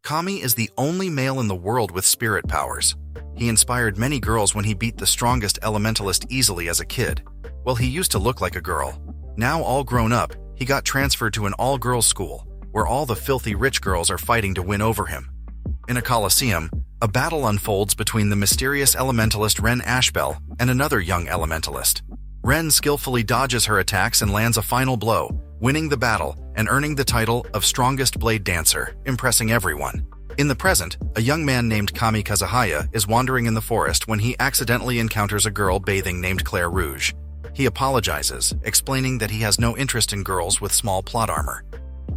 Kami is the only male in the world with spirit powers. He inspired many girls when he beat the strongest elementalist easily as a kid. Well, he used to look like a girl. Now all grown up, he got transferred to an all-girls school, where all the filthy rich girls are fighting to win over him. In a coliseum, a battle unfolds between the mysterious elementalist Ren Ashbel and another young elementalist. Ren skillfully dodges her attacks and lands a final blow, winning the battle and earning the title of Strongest Blade Dancer, impressing everyone. In the present, a young man named Kami Kazahaya is wandering in the forest when he accidentally encounters a girl bathing named Claire Rouge. He apologizes, explaining that he has no interest in girls with small plot armor.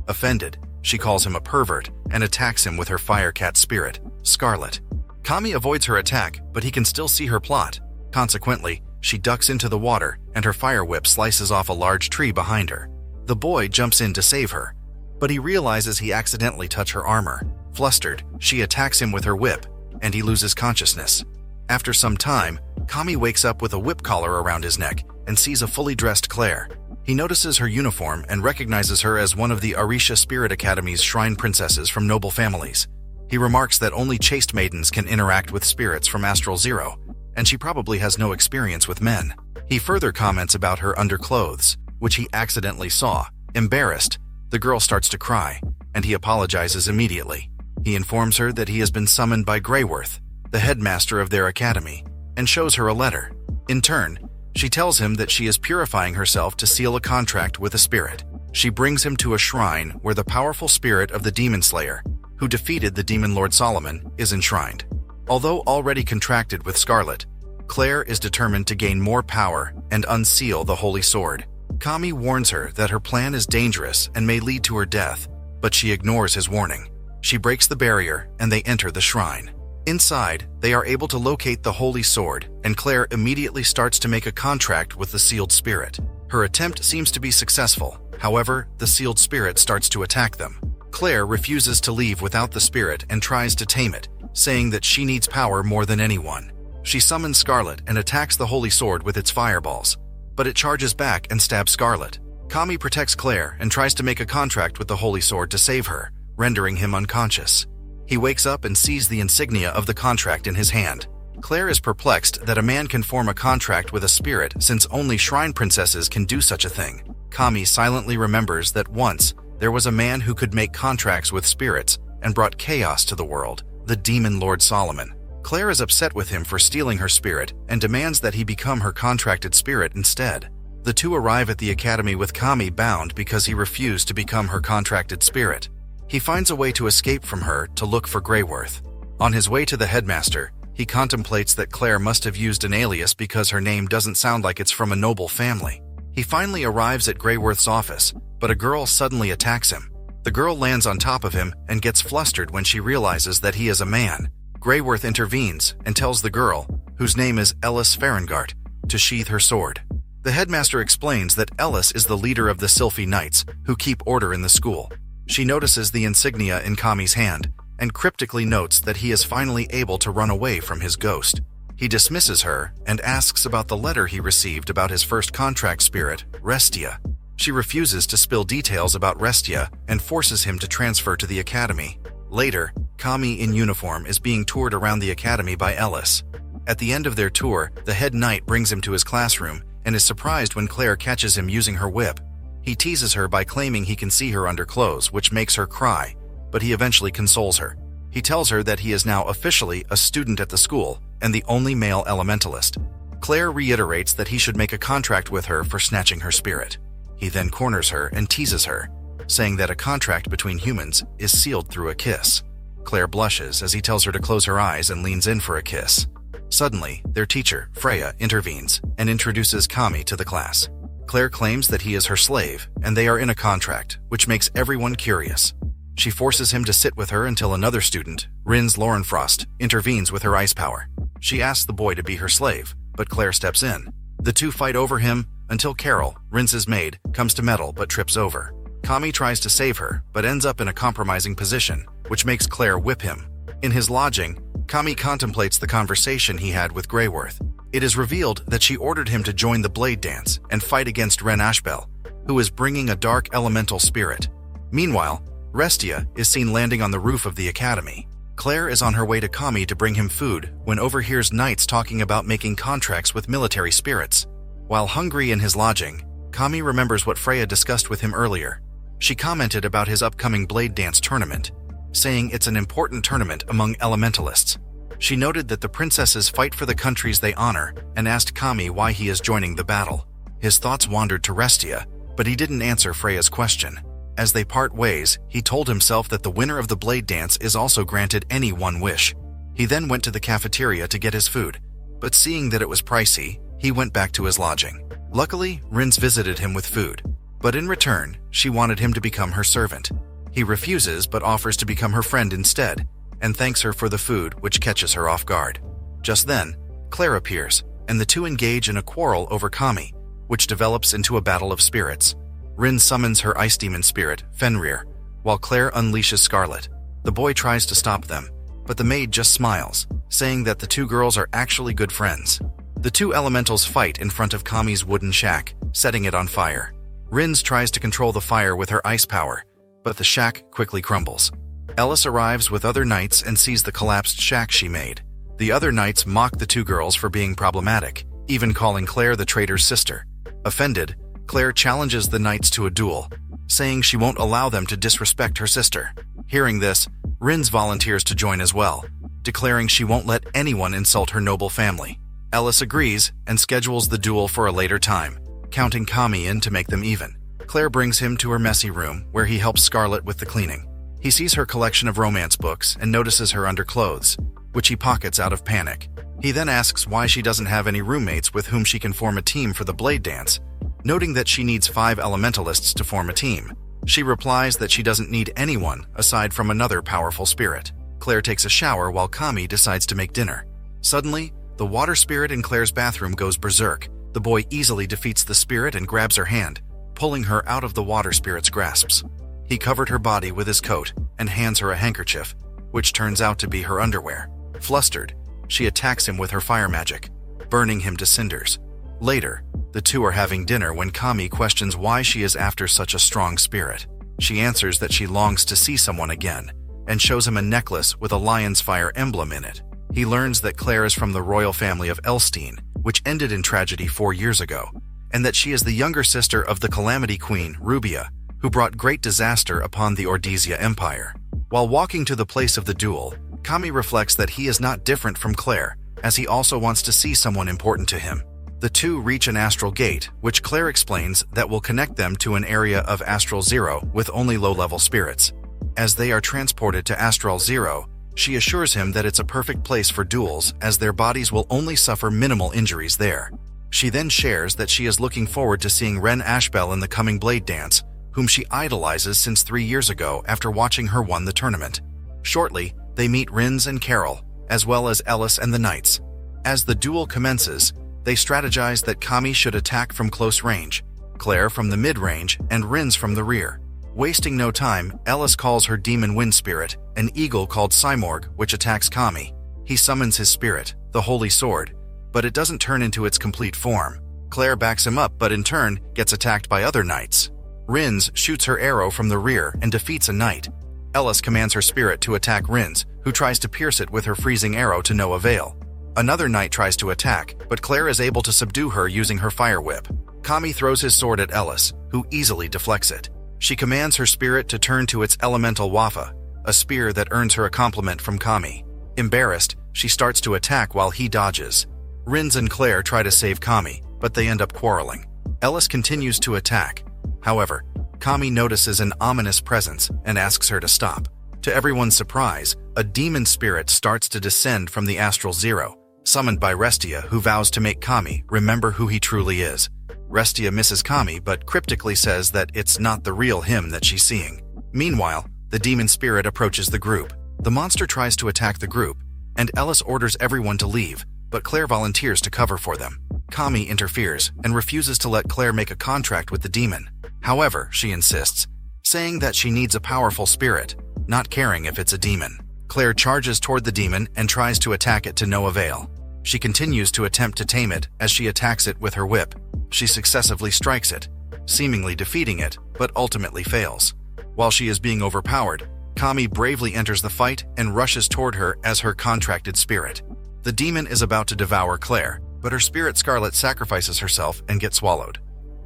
Offended, she calls him a pervert and attacks him with her firecat spirit, Scarlet. Kami avoids her attack, but he can still see her plot. Consequently, she ducks into the water and her fire whip slices off a large tree behind her. The boy jumps in to save her, but he realizes he accidentally touched her armor. Flustered, she attacks him with her whip, and he loses consciousness. After some time, Kami wakes up with a whip collar around his neck and sees a fully dressed Claire. He notices her uniform and recognizes her as one of the Arisha Spirit Academy's shrine princesses from noble families. He remarks that only chaste maidens can interact with spirits from Astral Zero, and she probably has no experience with men. He further comments about her underclothes, which he accidentally saw. Embarrassed, the girl starts to cry, and he apologizes immediately. He informs her that he has been summoned by Greyworth, the headmaster of their academy, and shows her a letter. In turn, she tells him that she is purifying herself to seal a contract with a spirit. She brings him to a shrine where the powerful spirit of the Demon Slayer, who defeated the Demon Lord Solomon, is enshrined. Although already contracted with Scarlet, Claire is determined to gain more power and unseal the Holy Sword. Kami warns her that her plan is dangerous and may lead to her death, but she ignores his warning. She breaks the barrier and they enter the shrine. Inside, they are able to locate the Holy Sword, and Claire immediately starts to make a contract with the sealed spirit. Her attempt seems to be successful. However, the sealed spirit starts to attack them. Claire refuses to leave without the spirit and tries to tame it, saying that she needs power more than anyone. She summons Scarlet and attacks the Holy Sword with its fireballs, but it charges back and stabs Scarlet. Kami protects Claire and tries to make a contract with the Holy Sword to save her, rendering him unconscious. He wakes up and sees the insignia of the contract in his hand. Claire is perplexed that a man can form a contract with a spirit since only shrine princesses can do such a thing. Kami silently remembers that once there was a man who could make contracts with spirits and brought chaos to the world, the Demon Lord Solomon. Claire is upset with him for stealing her spirit and demands that he become her contracted spirit instead. The two arrive at the academy with Kami bound because he refused to become her contracted spirit. He finds a way to escape from her to look for Greyworth. On his way to the headmaster, he contemplates that Claire must have used an alias because her name doesn't sound like it's from a noble family. He finally arrives at Greyworth's office, but a girl suddenly attacks him. The girl lands on top of him and gets flustered when she realizes that he is a man. Greyworth intervenes and tells the girl, whose name is Ellis Farengart, to sheath her sword. The headmaster explains that Ellis is the leader of the Sylphy Knights, who keep order in the school. She notices the insignia in Kami's hand and cryptically notes that he is finally able to run away from his ghost. He dismisses her and asks about the letter he received about his first contract spirit, Restia. She refuses to spill details about Restia and forces him to transfer to the academy. Later, Kami in uniform is being toured around the academy by Ellis. At the end of their tour, the head knight brings him to his classroom and is surprised when Claire catches him using her whip. He teases her by claiming he can see her under clothes, which makes her cry, but he eventually consoles her. He tells her that he is now officially a student at the school and the only male elementalist. Claire reiterates that he should make a contract with her for snatching her spirit. He then corners her and teases her, saying that a contract between humans is sealed through a kiss. Claire blushes as he tells her to close her eyes and leans in for a kiss. Suddenly, their teacher, Freya, intervenes and introduces Kami to the class. Claire claims that he is her slave, and they are in a contract, which makes everyone curious. She forces him to sit with her until another student, Rins Lorenfrost, intervenes with her ice power. She asks the boy to be her slave, but Claire steps in. The two fight over him until Carol, Rins's maid, comes to meddle but trips over. Kami tries to save her, but ends up in a compromising position, which makes Claire whip him. In his lodging, Kami contemplates the conversation he had with Greyworth. It is revealed that she ordered him to join the Blade Dance and fight against Ren Ashbel, who is bringing a dark elemental spirit. Meanwhile, Restia is seen landing on the roof of the academy. Claire is on her way to Kami to bring him food when overhears knights talking about making contracts with military spirits. While hungry in his lodging, Kami remembers what Freya discussed with him earlier. She commented about his upcoming blade dance tournament, saying it's an important tournament among elementalists. She noted that the princesses fight for the countries they honor and asked Kami why he is joining the battle. His thoughts wandered to Restia, but he didn't answer Freya's question. As they part ways, he told himself that the winner of the blade dance is also granted any one wish. He then went to the cafeteria to get his food, but seeing that it was pricey, he went back to his lodging. Luckily, Rins visited him with food, but in return, she wanted him to become her servant. He refuses but offers to become her friend instead, and thanks her for the food, which catches her off guard. Just then, Claire appears, and the two engage in a quarrel over Kami, which develops into a battle of spirits. Rin summons her ice demon spirit, Fenrir, while Claire unleashes Scarlet. The boy tries to stop them, but the maid just smiles, saying that the two girls are actually good friends. The two elementals fight in front of Kami's wooden shack, setting it on fire. Rins tries to control the fire with her ice power, but the shack quickly crumbles. Ellis arrives with other knights and sees the collapsed shack she made. The other knights mock the two girls for being problematic, even calling Claire the traitor's sister. Offended, Claire challenges the knights to a duel, saying she won't allow them to disrespect her sister. Hearing this, Rins volunteers to join as well, declaring she won't let anyone insult her noble family. Ellis agrees and schedules the duel for a later time, counting Kami in to make them even. Claire brings him to her messy room, where he helps Scarlet with the cleaning. He sees her collection of romance books and notices her underclothes, which he pockets out of panic. He then asks why she doesn't have any roommates with whom she can form a team for the blade dance, noting that she needs 5 elementalists to form a team. She replies that she doesn't need anyone aside from another powerful spirit. Claire takes a shower while Kami decides to make dinner. Suddenly, the water spirit in Claire's bathroom goes berserk. The boy easily defeats the spirit and grabs her hand, pulling her out of the water spirit's grasps. He covered her body with his coat and hands her a handkerchief, which turns out to be her underwear. Flustered, she attacks him with her fire magic, burning him to cinders. Later, the two are having dinner when Kami questions why she is after such a strong spirit. She answers that she longs to see someone again, and shows him a necklace with a lion's fire emblem in it. He learns that Claire is from the royal family of Elstein, which ended in tragedy 4 years ago, and that she is the younger sister of the Calamity Queen, Rubia, who brought great disaster upon the Ordizia Empire. While walking to the place of the duel, Kami reflects that he is not different from Claire, as he also wants to see someone important to him. The two reach an astral gate, which Claire explains that will connect them to an area of Astral Zero with only low-level spirits. As they are transported to Astral Zero, she assures him that it's a perfect place for duels, as their bodies will only suffer minimal injuries there. She then shares that she is looking forward to seeing Ren Ashbel in the coming blade dance, whom she idolizes since 3 years ago after watching her won the tournament. Shortly, they meet Rins and Carol, as well as Ellis and the knights. As the duel commences, they strategize that Kami should attack from close range, Claire from the mid-range, and Rins from the rear. Wasting no time, Ellis calls her demon wind spirit, an eagle called Simorg, which attacks Kami. He summons his spirit, the Holy Sword, but it doesn't turn into its complete form. Claire backs him up but in turn gets attacked by other knights. Rins shoots her arrow from the rear and defeats a knight. Ellis commands her spirit to attack Rins, who tries to pierce it with her freezing arrow to no avail. Another knight tries to attack, but Claire is able to subdue her using her fire whip. Kami throws his sword at Ellis, who easily deflects it. She commands her spirit to turn to its elemental Wafa, a spear that earns her a compliment from Kami. Embarrassed, she starts to attack while he dodges. Rins and Claire try to save Kami, but they end up quarreling. Ellis continues to attack. However, Kami notices an ominous presence and asks her to stop. To everyone's surprise, a demon spirit starts to descend from the Astral Zero, summoned by Restia, who vows to make Kami remember who he truly is. Restia misses Kami but cryptically says that it's not the real him that she's seeing. Meanwhile, the demon spirit approaches the group. The monster tries to attack the group, and Ellis orders everyone to leave, but Claire volunteers to cover for them. Kami interferes and refuses to let Claire make a contract with the demon. However, she insists, saying that she needs a powerful spirit, not caring if it's a demon. Claire charges toward the demon and tries to attack it to no avail. She continues to attempt to tame it as she attacks it with her whip. She successively strikes it, seemingly defeating it, but ultimately fails. While she is being overpowered, Kami bravely enters the fight and rushes toward her as her contracted spirit. The demon is about to devour Claire, but her spirit Scarlet sacrifices herself and gets swallowed.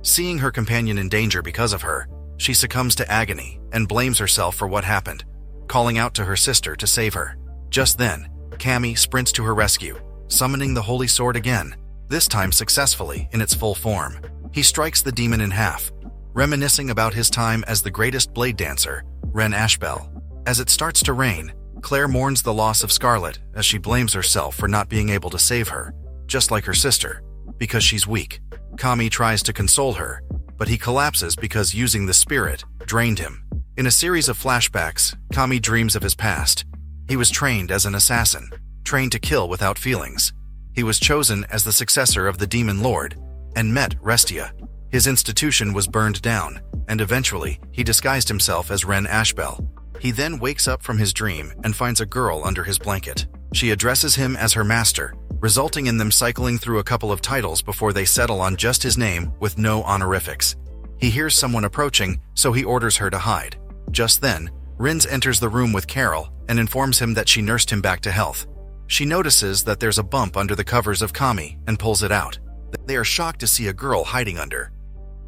Seeing her companion in danger because of her, she succumbs to agony and blames herself for what happened, calling out to her sister to save her. Just then, Kami sprints to her rescue, summoning the Holy Sword again, this time successfully in its full form. He strikes the demon in half, reminiscing about his time as the greatest blade dancer, Ren Ashbel. As it starts to rain, Claire mourns the loss of Scarlet as she blames herself for not being able to save her, just like her sister, because she's weak. Kami tries to console her, but he collapses because using the spirit drained him. In a series of flashbacks, Kami dreams of his past. He was trained as an assassin, trained to kill without feelings. He was chosen as the successor of the Demon Lord and met Restia. His institution was burned down, and eventually he disguised himself as Ren Ashbel. He then wakes up from his dream and finds a girl under his blanket. She addresses him as her master, resulting in them cycling through a couple of titles before they settle on just his name with no honorifics. He hears someone approaching, so he orders her to hide. Just then, Rins enters the room with Carol and informs him that she nursed him back to health. She notices that there's a bump under the covers of Kami and pulls it out. They are shocked to see a girl hiding under.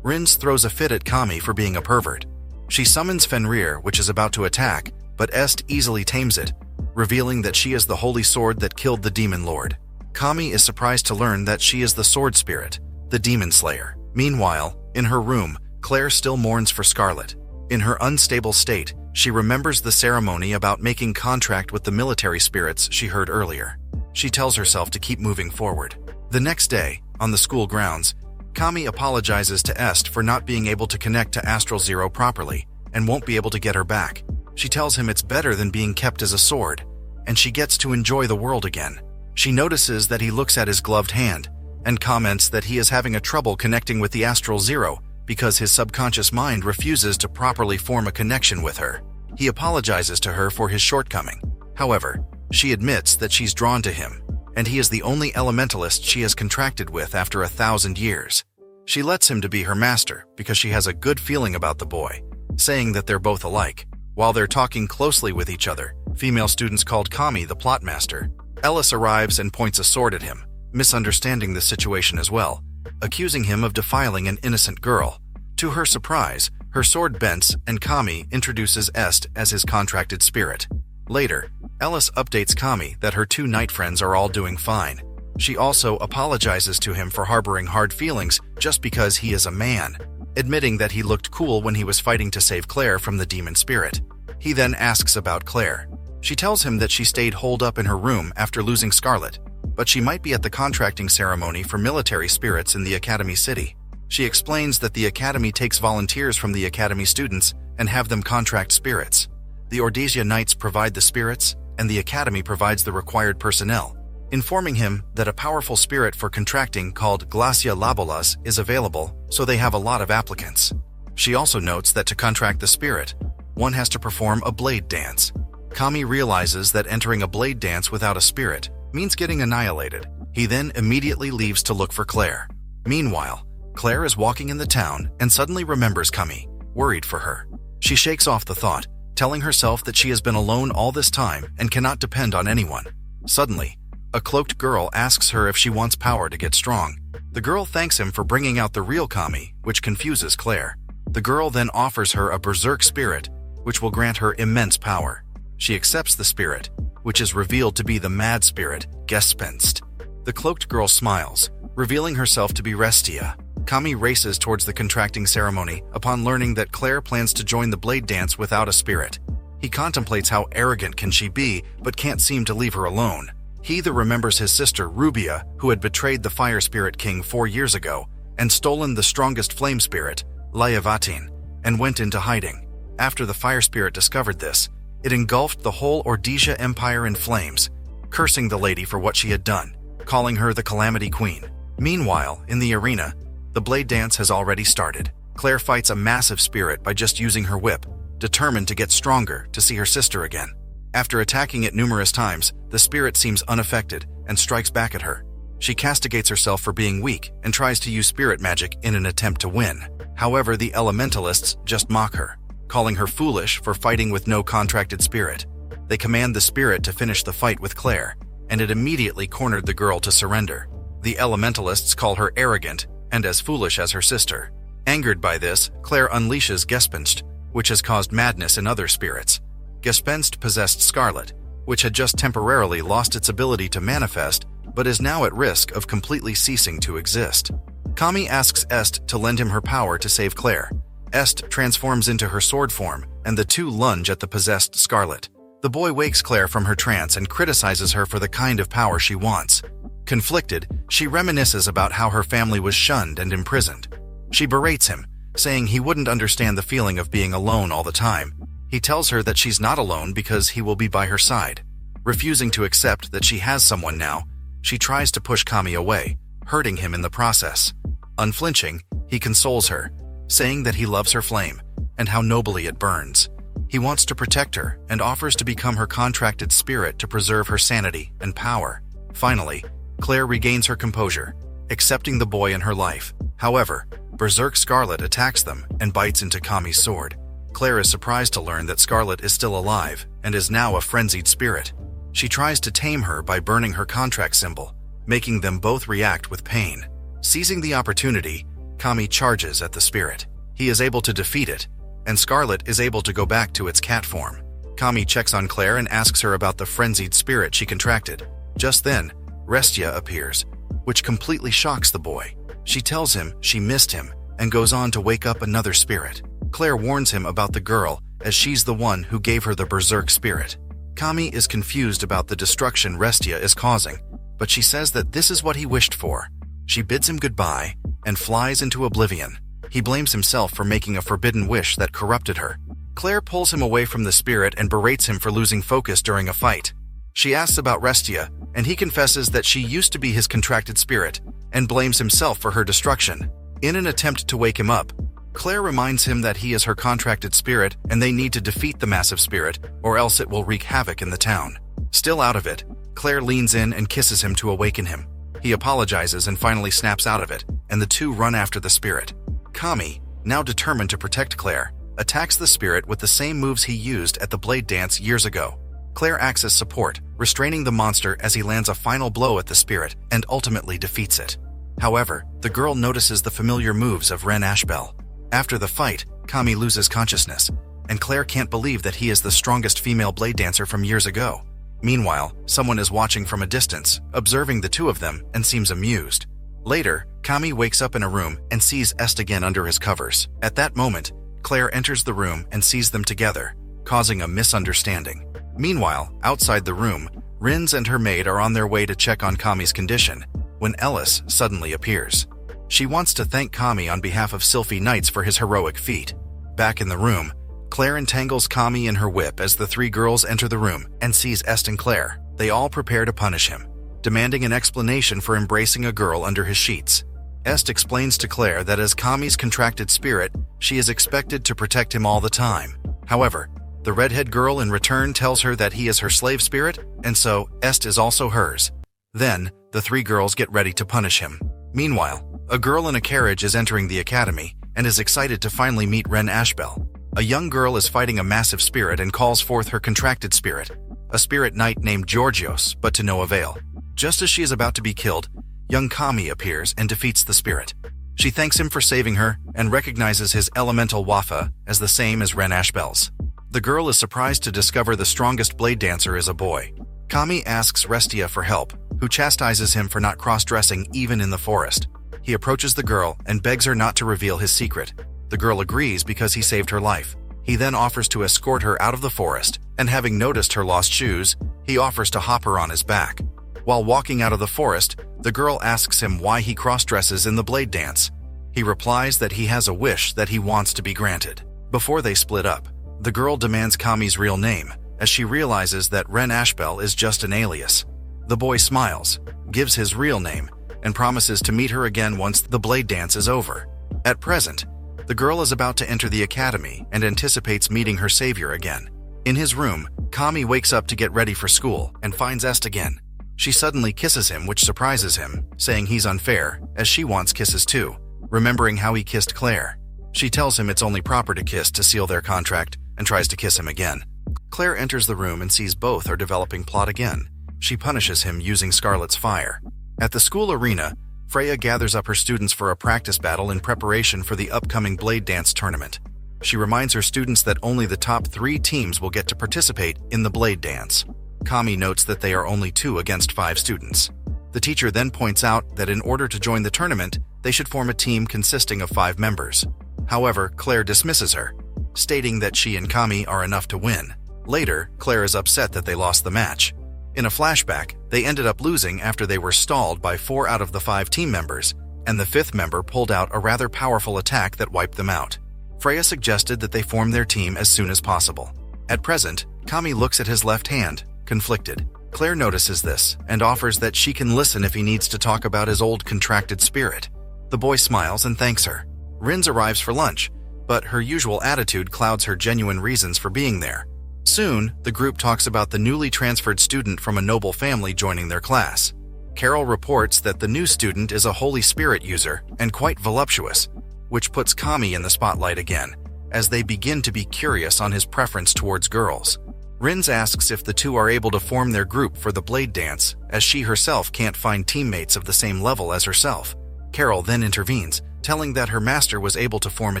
Rins throws a fit at Kami for being a pervert. She summons Fenrir, which is about to attack, but Est easily tames it, revealing that she is the holy sword that killed the Demon Lord. Kami is surprised to learn that she is the Sword Spirit, the Demon Slayer. Meanwhile, in her room, Claire still mourns for Scarlet. In her unstable state, she remembers the ceremony about making contract with the military spirits she heard earlier. She tells herself to keep moving forward. The next day, on the school grounds, Kami apologizes to Est for not being able to connect to Astral Zero properly and won't be able to get her back. She tells him it's better than being kept as a sword, and she gets to enjoy the world again. She notices that he looks at his gloved hand and comments that he is having a trouble connecting with the Astral Zero because his subconscious mind refuses to properly form a connection with her. He apologizes to her for his shortcoming. However, she admits that she's drawn to him, and he is the only elementalist she has contracted with after 1,000 years. She lets him to be her master because she has a good feeling about the boy, saying that they're both alike. While they're talking closely with each other, female students called Kami the plot master. Ellis arrives and points a sword at him, misunderstanding the situation as well, accusing him of defiling an innocent girl. To her surprise, her sword bends and Kami introduces Est as his contracted spirit. Later, Ellis updates Kami that her two knight friends are all doing fine. She also apologizes to him for harboring hard feelings just because he is a man, admitting that he looked cool when he was fighting to save Claire from the demon spirit. He then asks about Claire. She tells him that she stayed holed up in her room after losing Scarlet, but she might be at the contracting ceremony for military spirits in the Academy City. She explains that the Academy takes volunteers from the Academy students and have them contract spirits. The Ordesia Knights provide the spirits, and the Academy provides the required personnel, informing him that a powerful spirit for contracting called Glacia Labolas is available, so they have a lot of applicants. She also notes that to contract the spirit, one has to perform a blade dance. Kami realizes that entering a blade dance without a spirit means getting annihilated. He then immediately leaves to look for Claire. Meanwhile, Claire is walking in the town and suddenly remembers Kami, worried for her. She shakes off the thought, telling herself that she has been alone all this time and cannot depend on anyone. Suddenly, a cloaked girl asks her if she wants power to get strong. The girl thanks him for bringing out the real Kami, which confuses Claire. The girl then offers her a berserk spirit, which will grant her immense power. She accepts the spirit, which is revealed to be the mad spirit, Gespenst. The cloaked girl smiles, revealing herself to be Restia. Kami races towards the contracting ceremony upon learning that Claire plans to join the blade dance without a spirit. He contemplates how arrogant can she be, but can't seem to leave her alone. He remembers his sister Rubia, who had betrayed the Fire Spirit King 4 years ago and stolen the strongest flame spirit, Lyavatin, and went into hiding. After the Fire Spirit discovered this, it engulfed the whole Ordesia Empire in flames, cursing the lady for what she had done, calling her the Calamity Queen. Meanwhile, in the arena, the blade dance has already started. Claire fights a massive spirit by just using her whip, determined to get stronger to see her sister again. After attacking it numerous times, the spirit seems unaffected and strikes back at her. She castigates herself for being weak and tries to use spirit magic in an attempt to win. However, the elementalists just mock her. calling her foolish for fighting with no contracted spirit. They command the spirit to finish the fight with Claire, and it immediately cornered the girl to surrender. The elementalists call her arrogant and as foolish as her sister. Angered by this, Claire unleashes Gespenst, which has caused madness in other spirits. Gespenst possessed Scarlet, which had just temporarily lost its ability to manifest, but is now at risk of completely ceasing to exist. Kami asks Est to lend him her power to save Claire. Est transforms into her sword form, and the two lunge at the possessed Scarlet. The boy wakes Claire from her trance and criticizes her for the kind of power she wants. Conflicted, she reminisces about how her family was shunned and imprisoned. She berates him, saying he wouldn't understand the feeling of being alone all the time. He tells her that she's not alone because he will be by her side. Refusing to accept that she has someone now, she tries to push Kami away, hurting him in the process. Unflinching, he consoles her, saying that he loves her flame and how nobly it burns. He wants to protect her and offers to become her contracted spirit to preserve her sanity and power. Finally, Claire regains her composure, accepting the boy in her life. However, Berserk Scarlet attacks them and bites into Kami's sword. Claire is surprised to learn that Scarlet is still alive and is now a frenzied spirit. She tries to tame her by burning her contract symbol, making them both react with pain. Seizing the opportunity, Kami charges at the spirit. He is able to defeat it, and Scarlet is able to go back to its cat form. Kami checks on Claire and asks her about the frenzied spirit she contracted. Just then, Restia appears, which completely shocks the boy. She tells him she missed him and goes on to wake up another spirit. Claire warns him about the girl, as she's the one who gave her the Berserk spirit. Kami is confused about the destruction Restia is causing, but she says that this is what he wished for. She bids him goodbye and flies into oblivion. He blames himself for making a forbidden wish that corrupted her. Claire pulls him away from the spirit and berates him for losing focus during a fight. She asks about Restia, and he confesses that she used to be his contracted spirit and blames himself for her destruction. In an attempt to wake him up, Claire reminds him that he is her contracted spirit and they need to defeat the massive spirit or else it will wreak havoc in the town. Still out of it, Claire leans in and kisses him to awaken him. He apologizes and finally snaps out of it, and the two run after the spirit. Kami, now determined to protect Claire, attacks the spirit with the same moves he used at the Blade Dance years ago. Claire acts as support, restraining the monster as he lands a final blow at the spirit and ultimately defeats it. However, the girl notices the familiar moves of Ren Ashbel. After the fight, Kami loses consciousness, and Claire can't believe that he is the strongest female blade dancer from years ago. Meanwhile, someone is watching from a distance, observing the two of them, and seems amused. Later, Kami wakes up in a room and sees Est again under his covers. At that moment, Claire enters the room and sees them together, causing a misunderstanding. Meanwhile, outside the room, Rins and her maid are on their way to check on Kami's condition, when Ellis suddenly appears. She wants to thank Kami on behalf of Sylphie Knights for his heroic feat. Back in the room, Claire entangles Kami in her whip as the three girls enter the room and sees Est and Claire. They all prepare to punish him, demanding an explanation for embracing a girl under his sheets. Est explains to Claire that as Kami's contracted spirit, she is expected to protect him all the time. However, the redhead girl in return tells her that he is her slave spirit, and so Est is also hers. Then, the three girls get ready to punish him. Meanwhile, a girl in a carriage is entering the academy and is excited to finally meet Ren Ashbel. A young girl is fighting a massive spirit and calls forth her contracted spirit, a spirit knight named Georgios, but to no avail. Just as she is about to be killed, young Kami appears and defeats the spirit. She thanks him for saving her and recognizes his elemental Wafa as the same as Ren Ashbel's. The girl is surprised to discover the strongest blade dancer is a boy. Kami asks Restia for help, who chastises him for not cross-dressing even in the forest. He approaches the girl and begs her not to reveal his secret. The girl agrees because he saved her life. He then offers to escort her out of the forest, and having noticed her lost shoes, he offers to hop her on his back. While walking out of the forest, the girl asks him why he cross-dresses in the blade dance. He replies that he has a wish that he wants to be granted. Before they split up, the girl demands Kami's real name, as she realizes that Ren Ashbel is just an alias. The boy smiles, gives his real name, and promises to meet her again once the blade dance is over. At present, the girl is about to enter the academy and anticipates meeting her savior again. In his room, Kami wakes up to get ready for school and finds Est again. She suddenly kisses him, which surprises him, saying he's unfair, as she wants kisses too, remembering how he kissed Claire. She tells him it's only proper to kiss to seal their contract and tries to kiss him again. Claire enters the room and sees both are developing plot again. She punishes him using Scarlet's fire. At the school arena, Freya gathers up her students for a practice battle in preparation for the upcoming Blade Dance tournament. She reminds her students that only the top 3 teams will get to participate in the Blade Dance. Kami notes that they are only 2 against 5 students. The teacher then points out that in order to join the tournament, they should form a team consisting of 5 members. However, Claire dismisses her, stating that she and Kami are enough to win. Later, Claire is upset that they lost the match. In a flashback, they ended up losing after they were stalled by 4 out of the 5 team members, and the 5th member pulled out a rather powerful attack that wiped them out. Freya suggested that they form their team as soon as possible. At present, Kami looks at his left hand, conflicted. Claire notices this and offers that she can listen if he needs to talk about his old contracted spirit. The boy smiles and thanks her. Rins arrives for lunch, but her usual attitude clouds her genuine reasons for being there. Soon, the group talks about the newly transferred student from a noble family joining their class. Carol reports that the new student is a Holy Spirit user and quite voluptuous, which puts Kami in the spotlight again, as they begin to be curious on his preference towards girls. Rins asks if the two are able to form their group for the Blade Dance, as she herself can't find teammates of the same level as herself. Carol then intervenes, telling that her master was able to form a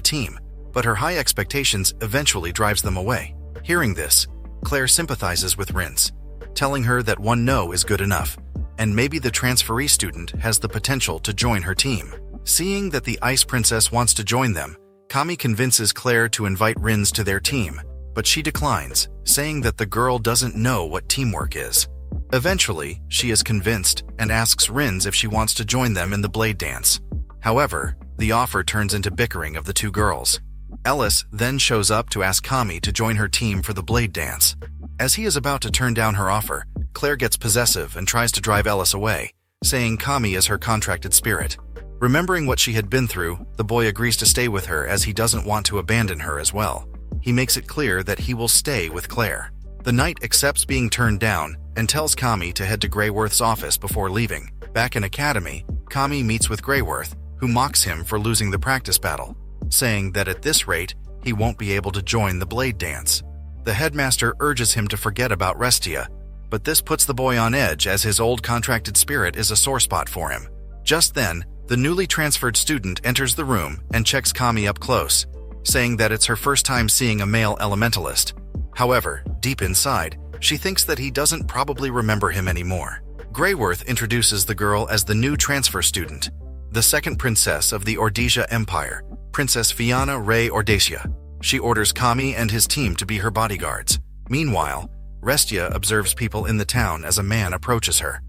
team, but her high expectations eventually drives them away. Hearing this, Claire sympathizes with Rins, telling her that one no is good enough, and maybe the transferee student has the potential to join her team. Seeing that the Ice Princess wants to join them, Kami convinces Claire to invite Rins to their team, but she declines, saying that the girl doesn't know what teamwork is. Eventually, she is convinced and asks Rins if she wants to join them in the Blade Dance. However, the offer turns into bickering of the 2 girls. Ellis then shows up to ask Kami to join her team for the Blade Dance. As he is about to turn down her offer, Claire gets possessive and tries to drive Ellis away, saying Kami is her contracted spirit. Remembering what she had been through, the boy agrees to stay with her as he doesn't want to abandon her as well. He makes it clear that he will stay with Claire. The knight accepts being turned down and tells Kami to head to Greyworth's office before leaving. Back in Academy, Kami meets with Greyworth, who mocks him for losing the practice battle, saying that at this rate, he won't be able to join the Blade Dance. The headmaster urges him to forget about Restia, but this puts the boy on edge as his old contracted spirit is a sore spot for him. Just then, the newly transferred student enters the room and checks Kami up close, saying that it's her first time seeing a male elementalist. However, deep inside, she thinks that he doesn't probably remember him anymore. Greyworth introduces the girl as the new transfer student, the second princess of the Ordesia Empire, Princess Fianna Ray Ordesia. She orders Kami and his team to be her bodyguards. Meanwhile, Restia observes people in the town as a man approaches her.